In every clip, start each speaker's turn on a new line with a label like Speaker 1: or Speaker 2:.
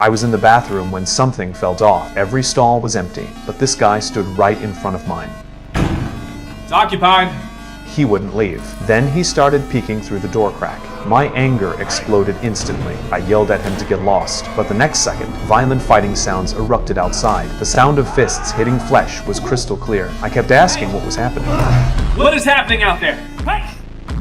Speaker 1: I was in the bathroom when something felt off. Every stall was empty, but this guy stood right in front of mine.
Speaker 2: It's occupied.
Speaker 1: He wouldn't leave. Then he started peeking through the door crack. My anger exploded instantly. I yelled at him to get lost, but the next second, violent fighting sounds erupted outside. The sound of fists hitting flesh was crystal clear. I kept asking what was happening.
Speaker 2: What is happening out there? Hey!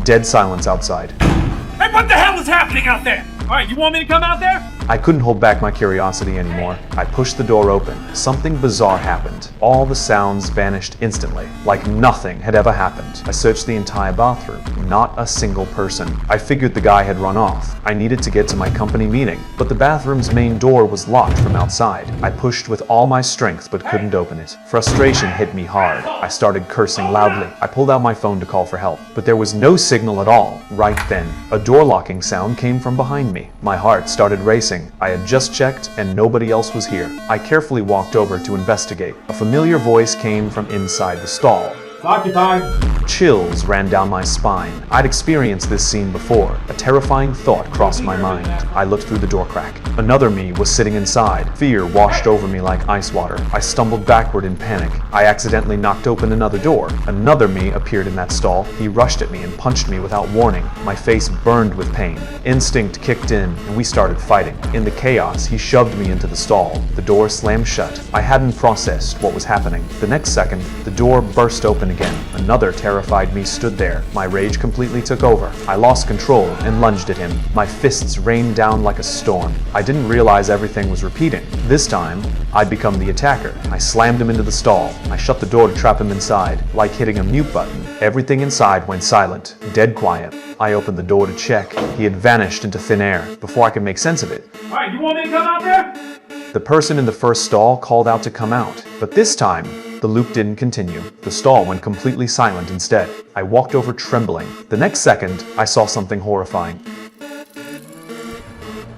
Speaker 1: Dead silence outside.
Speaker 2: Hey, what the hell is happening out there? Alright, you want me to come out there?
Speaker 1: I couldn't hold back my curiosity anymore. I pushed the door open. Something bizarre happened. All the sounds vanished instantly, like nothing had ever happened. I searched the entire bathroom. Not a single person. I figured the guy had run off. I needed to get to my company meeting, but the bathroom's main door was locked from outside. I pushed with all my strength but couldn't open it. Frustration hit me hard. I started cursing loudly. I pulled out my phone to call for help, but there was no signal at all. Right then, a door locking sound came from behind me. My heart started racing. I had just checked and nobody else was here. I carefully walked over to investigate. A familiar voice came from inside the stall.
Speaker 2: It's occupied.
Speaker 1: Chills ran down my spine. I'd experienced this scene before. A terrifying thought crossed my mind. I looked through the door crack. Another me was sitting inside. Fear washed over me like ice water. I stumbled backward in panic. I accidentally knocked open another door. Another me appeared in that stall. He rushed at me and punched me without warning. My face burned with pain. Instinct kicked in and we started fighting. In the chaos, he shoved me into the stall. The door slammed shut. I hadn't processed what was happening. The next second, the door burst open again. Another terrified me stood there. My rage completely took over. I lost control and lunged at him. My fists rained down like a storm. I didn't realize everything was repeating. This time, I'd become the attacker. I slammed him into the stall. I shut the door to trap him inside, like hitting a mute button. Everything inside went silent, dead quiet. I opened the door to check. He had vanished into thin air. Before I could make sense of it,
Speaker 2: Alright, you want me to come out there?
Speaker 1: the person in the first stall called out to come out. But this time, the loop didn't continue. The stall went completely silent instead. I walked over trembling. The next second, I saw something horrifying.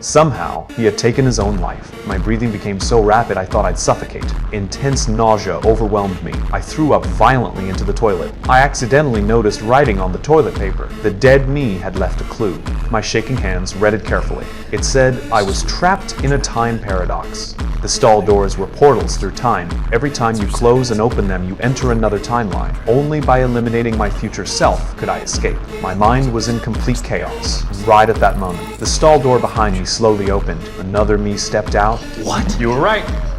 Speaker 1: Somehow, he had taken his own life. My breathing became so rapid I thought I'd suffocate. Intense nausea overwhelmed me. I threw up violently into the toilet. I accidentally noticed writing on the toilet paper. The dead me had left a clue. My shaking hands read it carefully. It said I was trapped in a time paradox. The stall doors were portals through time. Every time you close and open them, you enter another timeline. Only by eliminating my future self could I escape. My mind was in complete chaos. Right at that moment, the stall door behind me slowly opened. Another me stepped out.
Speaker 2: You were right.